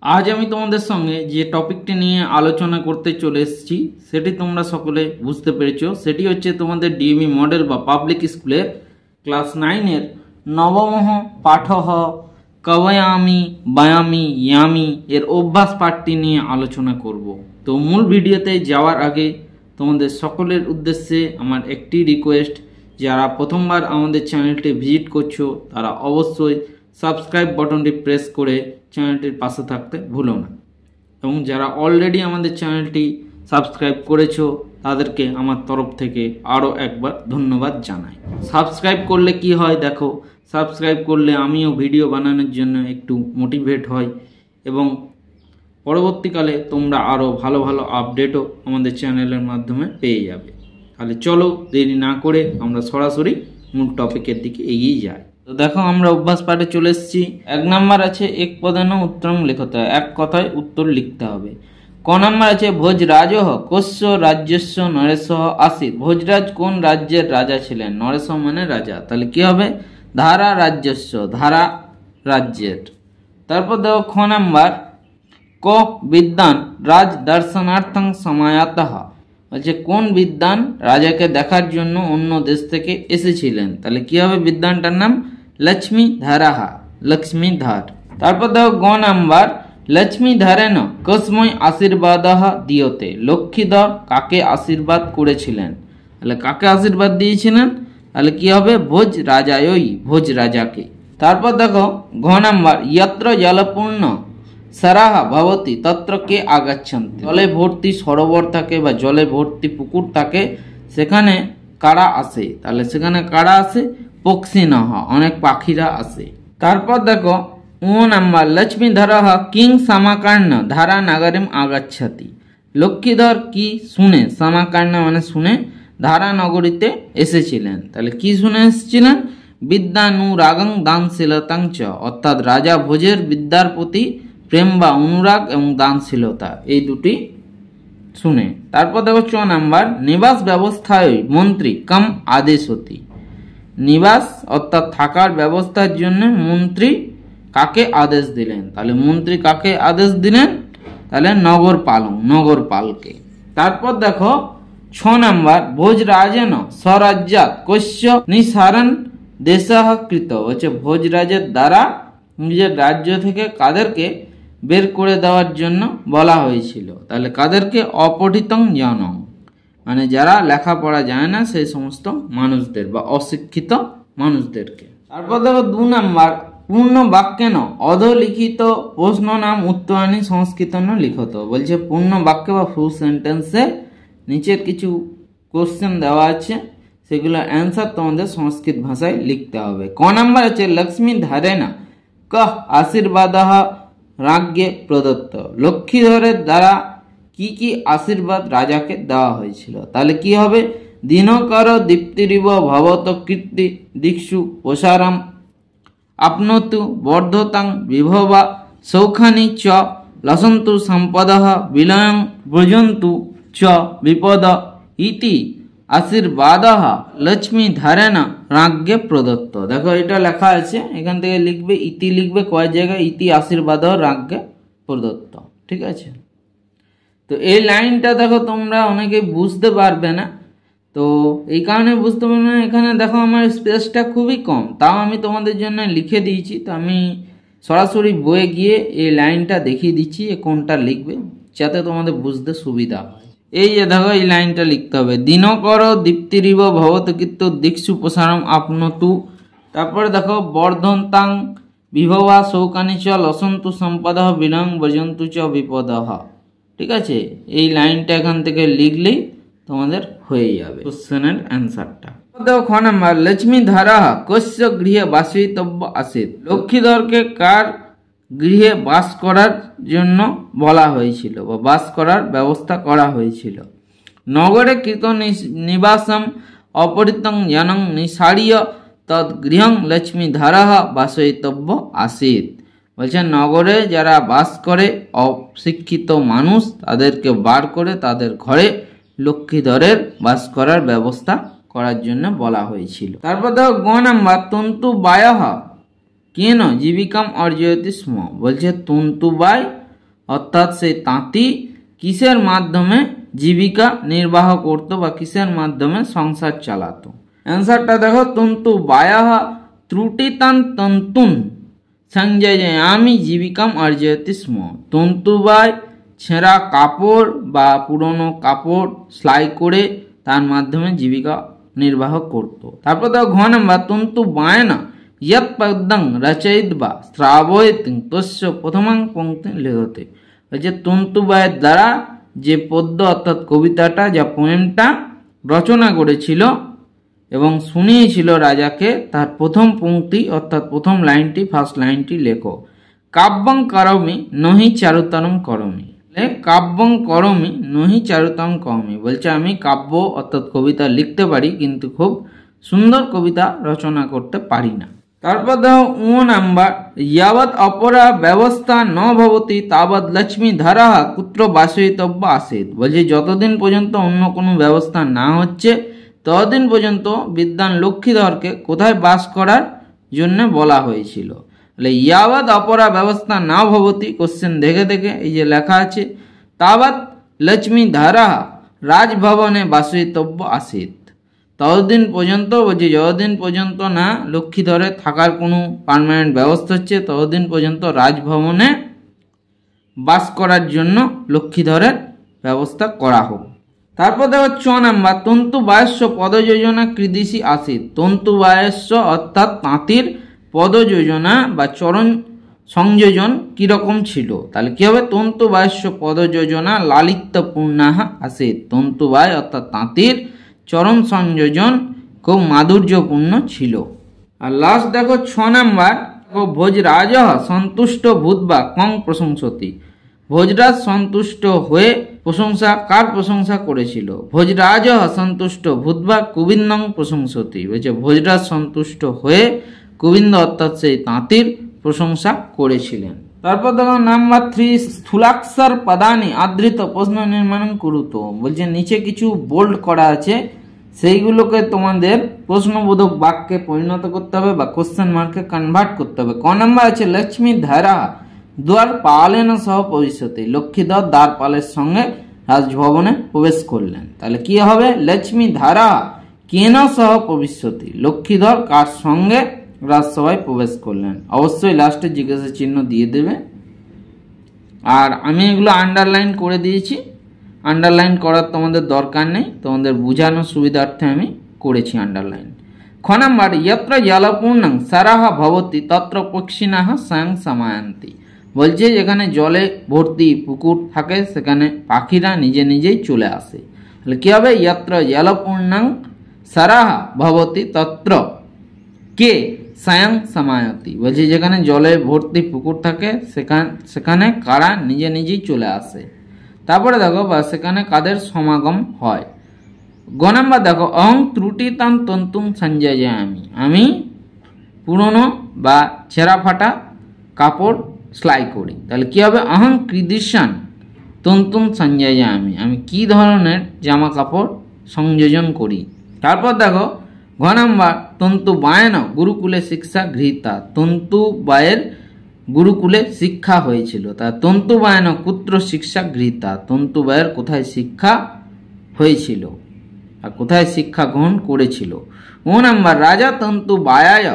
আজ আমি তোমাদের সঙ্গে যে টপিকটি নিয়ে আলোচনা করতে চলে এসেছি সেটি তোমরা সকলে বুঝতে পেরেছো। সেটি হচ্ছে তোমাদের ডিএমই মডেল বা পাবলিক স্কুলের ক্লাস 9-এর নবমহ পাঠহ কবয়ামি বায়ামি ইয়ামি এর অভ্যাস পাঠটি নিয়ে আলোচনা করব। তো মূল ভিডিওতে যাওয়ার আগে তোমাদের সকলের উদ্দেশ্যে আমার একটি রিকোয়েস্ট, যারা প্রথমবার আমাদের চ্যানেলটি ভিজিট করছো তারা অবশ্যই সাবস্ক্রাইব বাটনটি প্রেস করে চ্যানেলটির পাশে থাকতে ভুলো না, এবং যারা অলরেডি আমাদের চ্যানেলটি সাবস্ক্রাইব করেছো তাদেরকে আমার তরফ থেকে আরও একবার ধন্যবাদ জানাই। সাবস্ক্রাইব করলে কি হয় দেখো, সাবস্ক্রাইব করলে আমিও ভিডিও বানানোর জন্য একটু মোটিভেট হই এবং পরবর্তীকালে তোমরা আরও ভালো ভালো আপডেটও আমাদের চ্যানেলের মাধ্যমে পেয়ে যাবে। তাহলে চলো দেরি না করে আমরা সরাসরি মূল টপিকের দিকে এগিয়ে যাই। তো দেখো আমরা অভ্যাস পাঠে চলে এসেছি। 1 নাম্বার আছে এক পদেন উত্তরং লিখতে হবে, এক কথায় উত্তর লিখতে হবে। ক নাম্বার আছে ভোজরাজ কস্য রাজ্যস্য নরেশ আসিত। ভোজরাজ কোন রাজ্যের রাজা ছিলেন? নরেশ মানে রাজা, তাহলে কি হবে? ধারা রাজ্যস্য, ধারা রাজ্যের। তারপর দেখো খ নাম্বার ক বিদ্যান রাজ দর্শনার্থং সমায়াতঃ। বলছে কোন বিদ্যান রাজাকে দেখার জন্য অন্য দেশ থেকে এসেছিলেন? তাহলে কি হবে? বিদ্যানটার নাম লক্ষ্মী ধারাহা, লক্ষ্মীধর। তারপর দেখো গ নাম্বার লক্ষ্মী ধারেন কসময় আশীর্বাদ দিয়তে। লক্ষ্মীধর কাকে আশীর্বাদ করেছিলেন? তাহলে কাকে আশীর্বাদ দিয়েছিলেন? তাহলে কি হবে? ভোজ রাজায়ই, ভোজ রাজাকে। তারপর দেখো ঘ নাম্বার যত্র জলপূর্ণ সারাহা ভবতি তত্র কে আগাচ্ছন্তি। জলে ভর্তি সরোবর থাকে বা জলে ভর্তি পুকুর থাকে, সেখানে কারা আসে? তাহলে সেখানে কারা আসে? পক্ষিণঃ, অনেক পাখিরা আসে। তারপর দেখো ও নাম্বার লক্ষ্মীধর কিং সমাকর্ণ ধারা নগরীম আগাচ্ছতি। লক্ষ্মীধর কি শুনে? সমাকর্ণ মানে শুনে ধারা নগরীতে এসেছিলেন। তাহলে কি শুনে এসেছিলেন? বিদ্যানুরাগং দানশীলতাং চ, অর্থাৎ রাজা ভোজের বিদ্যার প্রতি প্রেম বা অনুরাগ এবং দানশীলতা, এই দুটি শুনে। তারপর দেখো চ নাম্বার নিবাস ব্যবস্থায় মন্ত্রী কম আদেশ হতি। নিবাস অর্থাৎ থাকার ব্যবস্থার জন্য মন্ত্রী কাকে আদেশ দিলেন? তাহলে মন্ত্রী কাকে আদেশ দিলেন? তাহলে নগরপালকে। তারপর দেখো ছ নাম্বার ভোজরাজেন স্বরাজ্যাৎ কস্য নিঃসারণ দেশঃ কৃত। হচ্ছে ভোজরাজের দ্বারা নিজের রাজ্য থেকে কাদেরকে বের করে দেওয়ার জন্য বলা হয়েছিল? তাহলে কাদেরকে? অপঠিতং জনং, মানে যারা লেখাপড়া জানে না সেই সমস্ত মানুষদের বা অশিক্ষিত মানুষদেরকে। তারপর দেখো 2 নাম্বার পূর্ণ বাক্যেন অধলিখিত প্রশ্ন নাম উত্তরাণী সংস্কৃতন লিখত। বলছে পূর্ণ বাক্যে বা ফুল সেন্টেন্সে নিচের কিছু কোশ্চেন দেওয়া আছে, সেগুলো অ্যান্সার তোমাদের সংস্কৃত ভাষায় লিখতে হবে। ক নাম্বার আছে লক্ষ্মী ধারেনা কহ আশীর্বাদ রাজ্ঞে প্রদত্ত। লক্ষ্মীধরের দ্বারা কি কি আশীর্বাদ রাজাকে দেওয়া হয়েছিল? তাহলে কি হবে? দিনকর দীপ্তিরিব ভবত কীর্তি দিক্ষু প্রসারম আপনতু বর্ধতাং বিভবা সৌখানি চ লসন্তু সম্পদ বিলয়ং ব্রজন্তু চ বিপদ ইতি আশীর্বাদ লক্ষ্মী ধারেন রাজ্ঞে প্রদত্ত। দেখো এটা লেখা আছে, এখান থেকে লিখবে ইতি, লিখবে কয় জায়গায় ইতি আশীর্বাদ রাজ্ঞে প্রদত্ত, ঠিক আছে? তো এই লাইনটা দেখো তোমরা অনেকে বুঝতে পারবে না, তো এই কারণে বুঝতে পারবে না। এখানে দেখো আমার স্পেসটা খুবই কম, তাও আমি তোমাদের জন্য লিখে দিয়েছি। তো আমি সরাসরি বইয়ে গিয়ে এই লাইনটা দেখিয়ে দিচ্ছি কোনটা লিখবে, যাতে তোমাদের বুঝতে সুবিধা হয়। এই যে দেখো এই লাইনটা লিখতে হবে, দিনকর দীপ্তিরিব ভবত কীর্ত দিক্ষু প্রসারম আপনতু। তারপরে দেখো বর্ধন্তাং বিভবা শৌকানি চ লসন্তু সম্পদ বিলং ব্রজন্তু চ বিপদ। ঠিক আছে, এই লাইনটা এখান থেকে লিখলেই তোমাদের হয়ে যাবে কোশ্চেনের অ্যান্সারটা। দেখো খ নাম্বার লক্ষ্মী ধারা কস্য গৃহে বাসিতব্য আসিত। লক্ষ্মীধরকে কার গৃহে বাস করার জন্য বলা হয়েছিল বা বাস করার ব্যবস্থা করা হয়েছিল? নগরে কৃত নিবাসম অপরিতং জনং নিঃসারীয় তৎ গৃহং লক্ষ্মী ধারা বাসয়িতব্য আসিত। বলছেন নগরে যারা বাস করে অশিক্ষিত মানুষ, তাদেরকে বার করে তাদের ঘরে লক্ষ্মীধরের বাস করার ব্যবস্থা করার জন্য বলা হয়েছিল। তারপর দেখো গ নাম্বার তন্তু বায়হ কেন জীবিকাম অর্জয়তি স্ম। বলছে তন্তুবাই অর্থাৎ সেই তাঁতি কিসের মাধ্যমে জীবিকা নির্বাহ করতো বা কিসের মাধ্যমে সংসার চালাতো। অ্যান্সারটা দেখো, তন্তু বায়াহ ত্রুটিতান তন্তুন সংযোজয়ামি জীবিকাম অর্জয়তি স্ম। তন্তুবায় ছেঁড়া কাপড় বা পুরনো কাপড় সেলাই করে তার মাধ্যমে জীবিকা নির্বাহ করত। তারপর দেখো ঘ নাম্বার, তন্তু বায়না ইয়ৎ পদ্যং রচয়িত বা শ্রাবয়িত তস্য প্রথমাং পংক্তি লিখতে। যে তন্তুবায়ের দ্বারা যে পদ্য অর্থাৎ কবিতাটা, যা পোয়েমটা রচনা করেছিল এবং শুনিয়েছিল রাজাকে, তার প্রথম পংক্তি অর্থাৎ প্রথম লাইনটি, ফার্স্ট লাইনটি লেখো। কাব্যং করমি নহি চারুতরম করমি। কাব্যং করমি নহি চারুতরম করমি বলছে আমি কাব্য অর্থাৎ কবিতা লিখতে পারি, কিন্তু খুব সুন্দর কবিতা রচনা করতে পারি না। তারপর দেখো ও নাম্বার, ইয়াবৎ অপরা ব্যবস্থা ন ভবতি তাবৎ লক্ষ্মী ধারা কুত্র বাসয়িতব্য আসেত। বলছে যতদিন পর্যন্ত অন্য কোনো ব্যবস্থা না হচ্ছে ততদিন পর্যন্ত বিদ্বান লক্ষ্মীধরকে কোথায় বাস করার জন্য বলা হয়েছিল। ইয়াবৎ অপরা ব্যবস্থা না ভবতি, কোশ্চেন দেখে দেখে এই যে লেখা আছে, তাবৎ লক্ষ্মী ধারা রাজভবনে বাসয়িতব্য আসেত। ততদিন পর্যন্ত বলছে যতদিন পর্যন্ত না লক্ষ্মীধরে থাকার কোনো পার্মানেন্ট ব্যবস্থা হচ্ছে ততদিন পর্যন্ত রাজভবনে বাস করার জন্য লক্ষ্মীধরের ব্যবস্থা করা হোক। তারপর দেখো চ নাম্বার, তন্তু বায়স্য পদযোজনা কৃদিশি আসিত। তন্তু বায়স্য অর্থাৎ তাঁতির পদযোজনা বা চরণ সংযোজন কিরকম ছিল, তাহলে কি হবে, তন্তু বায়স্য পদযোজনা লালিত্যপূর্ণাহা আসিত। তন্তু বায় অর্থাৎ তাঁতির চরণ সংযোজন খুব মাধুর্যপূর্ণ ছিল। আর লাস্ট দেখো ছ নাম্বার, ভোজরাজ সন্তুষ্ট ভূতবা কং প্রশংসতি। ভোজরাজ সন্তুষ্ট হয়ে প্রশংসা, কার প্রশংসা করেছিল? ভোজরাজ সন্তুষ্ট ভূতবা কুবিন্দং প্রশংসতি। বলছে ভোজরাজ সন্তুষ্ট হয়ে কুবিন্দ অর্থাৎ সেই তাঁতির প্রশংসা করেছিলেন। তারপর দেখো নাম্বার 3, স্থূলাক্ষর পদানি আদৃত প্রশ্ন নির্মাণ করুত। বলছে নিচে কিছু বোল্ড করা আছে, সেইগুলোকে তোমাদের প্রশ্নবোধক বাক্যে পরিণত করতে হবে বা কোশ্চেন মার্কে কনভার্ট করতে হবে। ক নাম্বার আছে, লক্ষ্মী ধারা দ্বার পালেন সহ ভবিষ্যতে। লক্ষ্মীধর দ্বারপালের সঙ্গে রাজভবনে প্রবেশ করলেন। তাহলে কি হবে, লক্ষ্মী ধারা কেন সহ ভবিষ্যতে। লক্ষ্মীধর কার সঙ্গে রাজসভায় প্রবেশ করলেন। অবশ্যই লাস্টে জিজ্ঞাসা চিহ্ন দিয়ে দেবে। আর আমি এগুলো আন্ডারলাইন করে দিয়েছি, আন্ডারলাইন করার তোমাদের দরকার নেই, তোমাদের বোঝানোর সুবিধার্থে আমি করেছি আন্ডারলাইন। খ নাম্বার, যত্র জলপূর্ণং সারাহা ভবতি তত্র পক্ষিণাহ স্বয়ং সমায়ান্তি। বলছে যেখানে জলে ভর্তি পুকুর থাকে সেখানে পাখিরা নিজে নিজেই চলে আসে। তাহলে কি হবে, যত্র জলপূর্ণং সারাহা ভবতি তত্র কে স্বয়ং সমায়তি। বলছে যেখানে জলে ভর্তি পুকুর থাকে সেখানে কারা নিজে নিজেই চলে আসে। তারপরে দেখো বা সেখানে কাদের সমাগম হয়। গ নাম্বার দেখো, অহং ত্রুটিতান তন্তুং সংযোজয়ামি। আমি পুরনো বা ছেঁড়া ফাটা কাপড় সেলাই করি। তাহলে কি হবে, অহং কৃদিশান তন্তুং সংযোজয়ামি। আমি কি ধরনের জামা কাপড় সংযোজন করি। তারপর দেখো ঘ নাম্বার, তন্তু বায়ন গুরুকুলে শিক্ষা গৃহীতা। তন্তু বায়ের গুরুকুলে শিক্ষা হয়েছিল। তা তন্তু বায়ন কুত্র শিক্ষা গৃহীতা। তন্তু বায়ের কোথায় শিক্ষা হয়েছিল আর কোথায় শিক্ষা গ্রহণ করেছিল। ও নাম্বার, রাজা তন্তু বায়ায়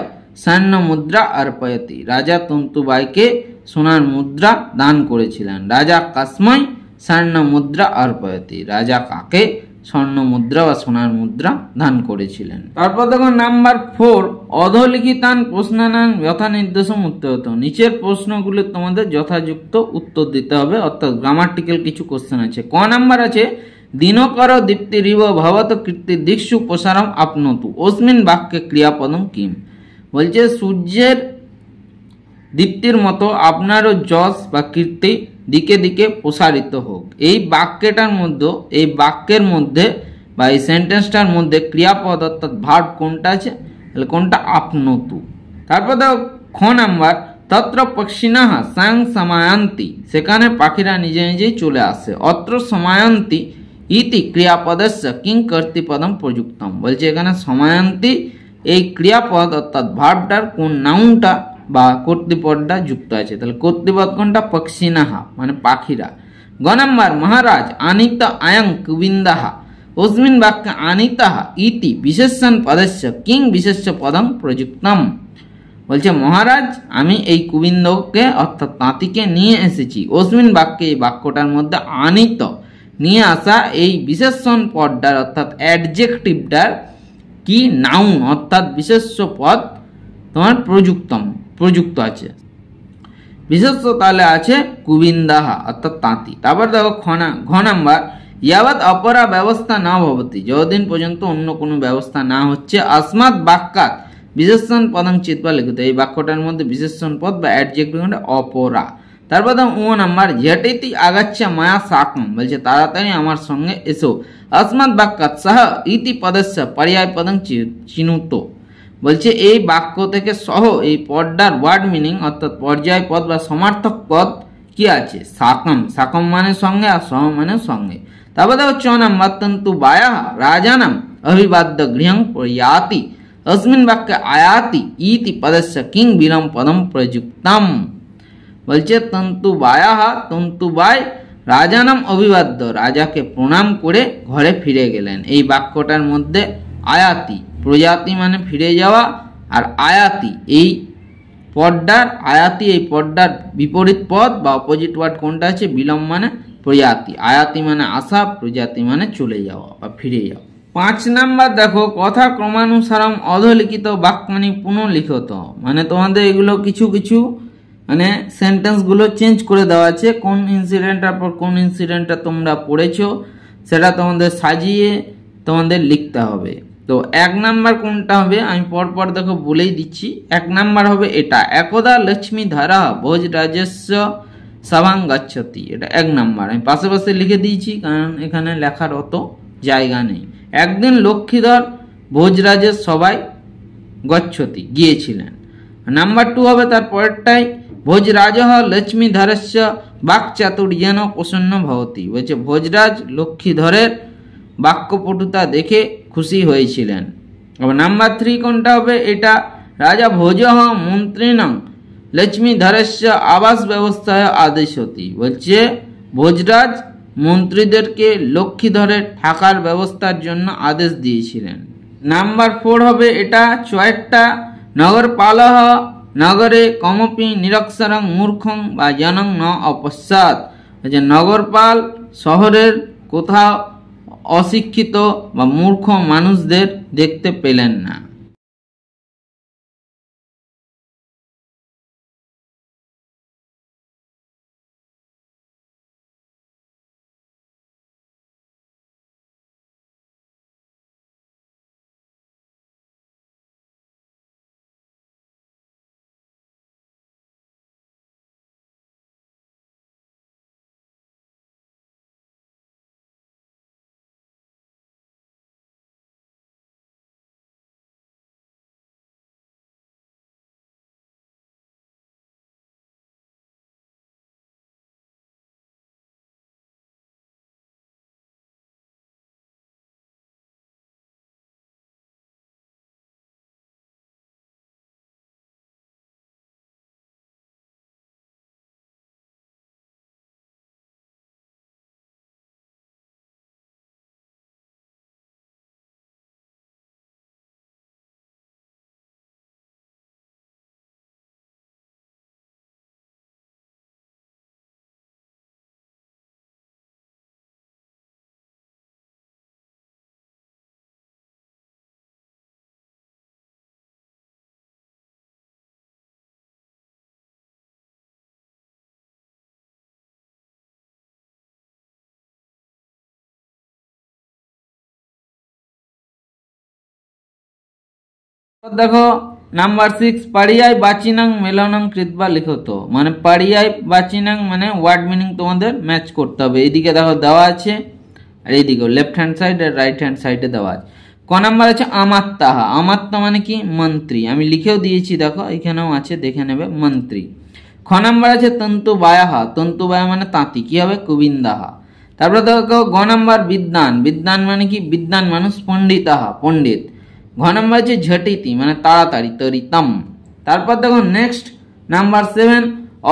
স্বর্ণ মুদ্রা অর্পয়তি। রাজা তন্তু বায়কে সোনার মুদ্রা দান করেছিলেন। রাজা কাসময় স্বর্ণ মুদ্রা অর্পয়তি। রাজা কাকে স্বর্ণ মুদ্রা বা সোনার মুদ্রা দান করেছিলেন। তারপর দেখো নাম্বার 4, অধলিখিতান প্রশ্নানাং যথা নির্দেশম উত্তরত। নিচের প্রশ্নগুলো তোমাদের যথাযুক্ত উত্তর দিতে হবে, অর্থাৎ গ্রামাটিক্যাল কিছু কোশ্চেন আছে। ক নাম্বার আছে, দিনকর দীপ্তিরিব ভবত কীর্তি দিক্ষু প্রসারম আপনতু অস্মিন বাক্যে ক্রিয়াপদম কিম। বলছে সূর্যের দীপ্তির মতো আপনারও যশ বা কীর্তি দিকে দিকে প্রসারিত হোক। এই বাক্যের মধ্যে বা এই সেন্টেন্সটার মধ্যে ক্রিয়াপদ অর্থাৎ ভার্ব কোনটা আছে, তাহলে কোনটা, আপনতু। তারপর দেখো খ নাম্বার, তত্র পক্ষিণাঃ স্বয়ং সমায়ান্তি। সেখানে পাখিরা নিজে নিজেই চলে আসে। অত্র সমায়ান্তি ইতি ক্রিয়াপদস্য কিং কর্তৃপদম প্রযুক্তম। বলছে এখানে সমায়ান্তি এই ক্রিয়াপদ অর্থাৎ ভার্বটার কোন নাউনটা বা কর্তৃপদটা যুক্ত আছে। তাহলে কর্তৃপদ কোনটা? পক্ষিনাহা মানে পাখিরা। গ নাম্বার মহারাজ আনিত আয়ং কুবিন্দাহা অস্মিন বাক্যে আনিতাহা ইতি বিশেষণ পদস্য কিং বিশেষ্য পদং প্রযুক্তম। বলছে মহারাজ আমি এই কুবিন্দকে অর্থাৎ তাঁতিকে নিয়ে এসেছি। অস্মিন বাক্যে এই বাক্যটার মধ্যে আনিত নিয়ে আসা এই বিশেষণ পদটার অর্থাৎ অ্যাডজেক্টিভটার কি নাউন অর্থাৎ বিশেষ্য পদ তোমার প্রযুক্ত আছে। বিশেষ্য তাহলে আছে কুবিন্দাহা অর্থাৎ তাঁতি। তারপর দেখো ঘ নাম্বার ইয়াবৎ অপরা ব্যবস্থা না ভবতি যতদিন পর্যন্ত অন্য কোনো ব্যবস্থা না হচ্ছে আসমাৎ বাক্যাৎ বিশেষণ পদং চিত্বা লিখিত এই বাক্যটার মধ্যে বিশেষণ পদ বা অ্যাডজেক্টিভ অপরা। তারপর ও নাম্বার ঝেটেতি আগাচ্ছা মায়া সাকম বলছে তাড়াতাড়ি আমার সঙ্গে এসো। আসমাৎ বাক্যাৎ সহ ইতি পদস্য পর্যায় পদং চিনুত বলছে এই বাক্য থেকে সহ এই পদটার ওয়ার্ড মিনিং অর্থাৎ পর্যায় পদ বা সমার্থক পদ কি আছে? সাকম। সাকম মানে সঙ্গে আর সহ মানে সঙ্গে। তারপর দেখো চ নাম্বার তন্তু বায়া রাজানাম অভিবাদ্য গৃহং প্রয়াতি अस्मिन वाक्य आयाति इति पदस्य किंग विराम पदम प्रयुक्तम বলছে তন্তুবায় রাজানাম অভিবাদ্য রাজাকে প্রণাম করে ঘরে ফিরে গেলেন। এই বাক্যটার মধ্যে আয়াতি প্রজাতি মানে ফিরে যাওয়া আর আয়াতি এই পদটার বিপরীত পদ বা অপোজিট ওয়ার্ড কোনটা আছে? বিলম মানে প্রজাতি। আয়াতি মানে আসা, প্রজাতি মানে চলে যাওয়া বা ফিরে যাওয়া। 5 নাম্বার দেখো কথা ক্রমানুসারম অধলিখিত বাক্যানি পুনঃলিখিত মানে তোমাদের এগুলো কিছু কিছু মানে সেন্টেন্স গুলো চেঞ্জ করে দেওয়া আছে। কোন ইনসিডেন্টের পর কোন ইনসিডেন্টটা তোমরা পড়েছো সেটা তোমাদের সাজিয়ে তোমাদের লিখতে হবে। তো 1 নাম্বার কোনটা হবে আমি পরপর দেখো বলেই দিচ্ছি। 1 নাম্বার হবে এটা একদা লক্ষ্মী ধারা ভোজ রাজস্ব সভাং গচ্ছতি। এটা 1 নাম্বার আমি পাশে পাশে লিখে দিয়েছি কারণ এখানে লেখার অত জায়গা নেই। একদিন লক্ষ্মীধর ভোজরাজের সবাই গচ্ছতি গিয়েছিলেন। নাম্বার 2 হবে তার পরেরটাই ভোজরাজ লক্ষ্মীধরস্য বাকচাতুর্যেন প্রসন্ন ভবতি বলছে ভোজরাজ লক্ষ্মীধরের বাক্যপটুতা দেখে খুশি হয়েছিলেন। আবার নাম্বার 3 কোনটা হবে? এটা রাজা ভোজ মন্ত্রীণং লক্ষ্মীধরস্য আবাস ব্যবস্থায় আদেশতি বলছে ভোজরাজ মন্ত্রীদেরকে লক্ষ্মীধরের থাকার ব্যবস্থার জন্য আদেশ দিয়েছিলেন। নাম্বার 4 হবে এটা চয়েরটা নগরপালহ নগরে কমপি নিরক্ষরং মূর্খং বা জনং ন অপশ্চাৎ যে নগরপাল শহরের কোথাও অশিক্ষিত বা মূর্খ মানুষদের দেখতে পেলেন না। দেখো নাম্বার 6 পারিয়ায় বাচিনাং মেলনং কৃতবা লিখত মানে পারিয়ায় বাচিনাং মানে ওয়ার্ড মিনিং তোমাদের ম্যাচ করতে হবে। এইদিকে দেখো দেওয়া আছে আর এইদিকে লেফট হ্যান্ড সাইড আর রাইট হ্যান্ড সাইডে দেওয়া আছে। ক নাম্বার আছে আমাত্তাহা। আমাত্তা মানে কি? মন্ত্রী। আমি লিখেও দিয়েছি দেখো এখানেও আছে দেখে নেবে মন্ত্রী। খ নাম্বার আছে তন্তুবায়াহা। তন্তুবায়া মানে তাঁতি কি হবে? কুবিন্দাহা। তারপরে দেখো গ নাম্বার বিদ্যান। বিদ্যান মানে কি? বিদ্যান মানুষ পণ্ডিতাহা পণ্ডিত। ঘ নাম্বার আছে ঝটিতি মানে তাড়াতাড়ি তরিতম। তারপর দেখো নেক্সট নাম্বার 7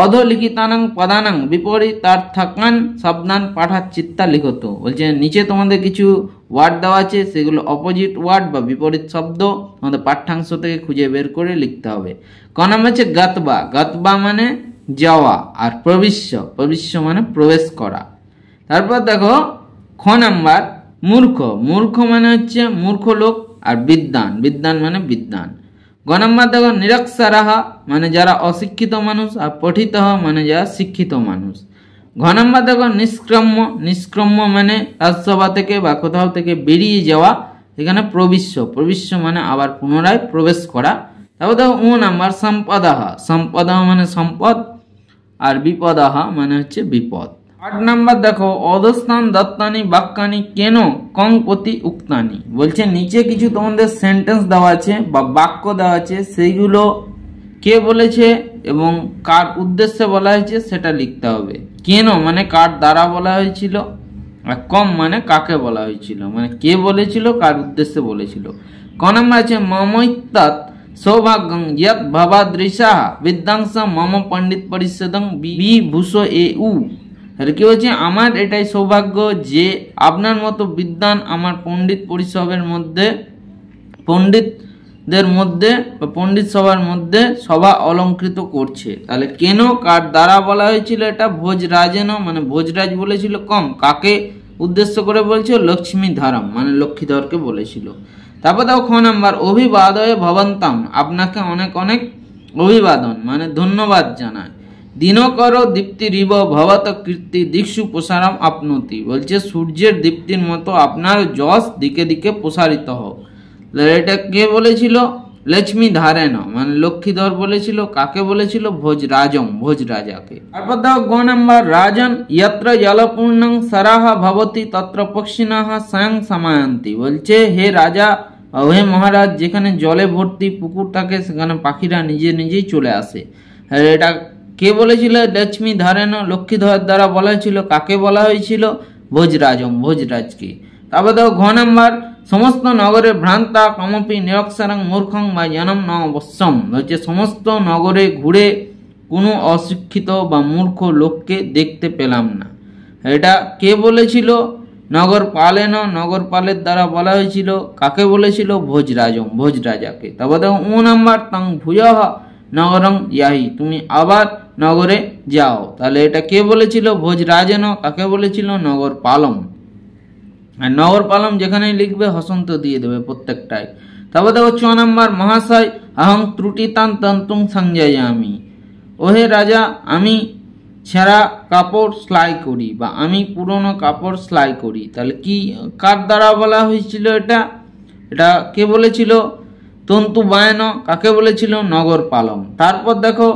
অধলিখিতানাং পদানাং বিপরীতার্থাকান শব্দান পাঠাচ্চিত্তা লিখত। বলছে নিচে তোমাদের কিছু ওয়ার্ড দেওয়া আছে, সেগুলো অপোজিট ওয়ার্ড বা বিপরীত শব্দ তোমাদের পাঠ্যাংশ থেকে খুঁজে বের করে লিখতে হবে। ক নাম্বার হচ্ছে গতবা। গতবা মানে যাওয়া, আর প্রবিশ্য, প্রবিশ্য মানে প্রবেশ করা। তারপর দেখো খ নাম্বার মূর্খ। মূর্খ মানে হচ্ছে মূর্খ লোক, আর বিদ্বান, বিদ্বান মানে বিদ্বান। গ নাম্বার দেখো নিরক্ষরাহা মানে যারা অশিক্ষিত মানুষ, আর পঠিত মানে যারা শিক্ষিত মানুষ। ঘ নাম্বার দেখো নিষ্ক্রম্য। নিষ্ক্রম্য মানে রাজসভা থেকে বা কোথাও থেকে বেরিয়ে যাওয়া, এখানে প্রবিশ্য, প্রবিশ্য মানে আবার পুনরায় প্রবেশ করা। তারপর দেখো ও নাম্বার সম্পদাহা। সম্পদাহা মানে সম্পদ, আর বিপদাহা মানে হচ্ছে বিপদ। 8 নাম্বার দেখো অধস্থান দত্তানি বাক্যানি কেন কং প্রতি উক্তানি। বলছে নিচে কিছু তোমাদের সেন্টেন্স দেওয়া আছে বা বাক্য দেওয়া আছে, সেইগুলো কে বলেছে এবং কার উদ্দেশ্যে বলা হয়েছে সেটা লিখতে হবে। কেন মানে কার দ্বারা বলা হয়েছিল, আর কম মানে কাকে বলা হয়েছিল, মানে কে বলেছিল, কার উদ্দেশ্যে বলেছিল। ক নাম্বার আছে মমৈত্যাৎ সৌভাগ্যং ইয়ৎ ভবাদৃশাঃ বিদ্যাংশ মম পণ্ডিত পরিষদং বিভূষ এউ। তাহলে কি বলছে, আমার এটাই সৌভাগ্য যে আপনার মতো বিদ্বান আমার পণ্ডিত পরিষদের মধ্যে, পণ্ডিতদের মধ্যে বা পণ্ডিত সভার মধ্যে সভা অলঙ্কৃত করছে। তাহলে কেন কার দ্বারা বলা হয়েছিল, এটা ভোজরাজেন মানে ভোজরাজ বলেছিল। কম কাকে উদ্দেশ্য করে বলছে, লক্ষ্মী ধারম মানে লক্ষ্মীধরকে বলেছিল। তারপর দেখো খ নাম্বার অভিবাদয়ে ভবন্তাম, আপনাকে অনেক অনেক অভিবাদন মানে ধন্যবাদ জানায়। দিনকর দীপ্তিরিব ভবত কীর্তি দিক্ষু প্রসারম আপনতি। বলছে সূর্যের দীপ্তির মতো আপনার যশ দিকে দিকে প্রসারিত হোক। এটা কে বলেছিল, লক্ষ্মী ধারেন মানে লক্ষ্মীধর বলেছিল। কাকে বলেছিল, ভোজরাজম ভোজরাজাকে। তারপর দেখো গ নাম্বার রাজন যত্র জলপূর্ণং সরাহা ভবতি তত্র পক্ষিণাঃ স্বয়ং সমায়ন্তি। বলছে হে রাজা, হে মহারাজ, যেখানে জলে ভর্তি পুকুর থাকে সেখানে পাখিরা নিজে নিজেই চলে আসে। এটা কে বলেছিল, লক্ষ্মী ধারেন লক্ষ্মীধর দ্বারা বলা হয়েছিল। কাকে বলা হয়েছিল, ভোজরাজম ভোজরাজকে। তারপর দেখো ঘ নাম্বার সমস্ত নগরে ভ্রান্তা কমপি নিরক্ষরং মূর্খং বা জনম ন অবশ্যম। হচ্ছে সমস্ত নগরে ঘুরে কোনো অশিক্ষিত বা মূর্খ লোককে দেখতে পেলাম না। এটা কে বলেছিল, নগরপালেন নগরপালের দ্বারা বলা হয়েছিল। কাকে বলেছিল, ভোজরাজম ভোজরাজাকে। তারপর দেখো ও নাম্বার তং ভূয়ঃ নগরং ইয়াহি, তুমি আবার নগরে যাও। তাহলে এটা কে বলেছিল, ভোজরাজেন। কাকে বলেছিল, নগরপালম। আর নগরপালম যেখানেই লিখবে হসন্ত দিয়ে দেবে প্রত্যেকটাই। তারপর দেখো চ নাম্বার মহাশয় অহং ত্রুটিতান তন্তুং সংযায়ামি। ওহে রাজা, আমি ছেঁড়া কাপড় সেলাই করি বা আমি পুরনো কাপড় সেলাই করি। তাহলে কি কার দ্বারা বলা হয়েছিল, এটা কে বলেছিল, তন্তু বায়ন। কাকে বলেছিল, নগরপালম। তারপর দেখো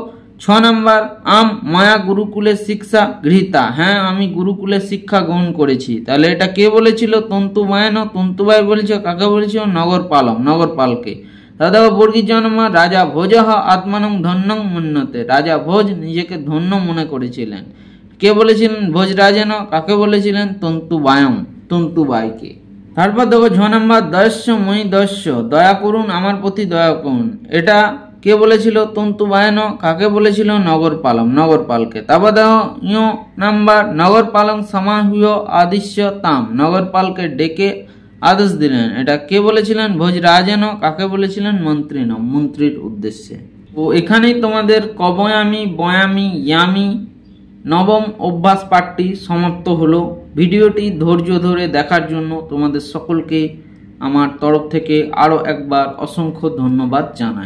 ছ নাম্বার আম মায়া গুরুকুলে শিক্ষা গৃহীতা। হ্যাঁ, আমি গুরুকুলে শিক্ষা গ্রহণ করেছি। তাহলে এটা কে বলেছিল, তন্তু বায়ন তন্তুবাই বলেছিল। কাকে বলেছিল, নগরপালম নগরপালকে। তা দেখো বর্গীর জন্ম রাজা ভোজঃ আত্মানং ধন্যং মন্যতে। রাজা ভোজ নিজেকে ধন্য মনে করেছিলেন। কে বলেছিলেন, ভোজরাজেন। কাকে বলেছিলেন, তন্তুবায়ং তন্তুবাইকে। তারপর দেখো ঝ নাম্বার দস্য মই দস্য, দয়া করুন আমার প্রতি দয়া করুন। এটা কে বলেছিল, তন্তুবায়ন। কাকে বলেছিল, নগরপালম নগরপালকে। তারপর দেখো ইয় নাম্বার নগরপালং সমাহুয় আদিশ্য তাম, নগরপালকে ডেকে আদেশ দিলেন। এটা কে বলেছিলেন, ভোজরাজেন। কাকে বলেছিলেন, মন্ত্রীন মন্ত্রীর উদ্দেশ্যে। তো এখানেই তোমাদের কবয়ামি বয়ামি ইয়ামি নবম অভ্যাস পাঠটি সমাপ্ত হলো। ভিডিওটি ধৈর্য ধরে দেখার জন্য তোমাদের সকলকে আমার তরফ থেকে আরও একবার অসংখ্য ধন্যবাদ জানাই।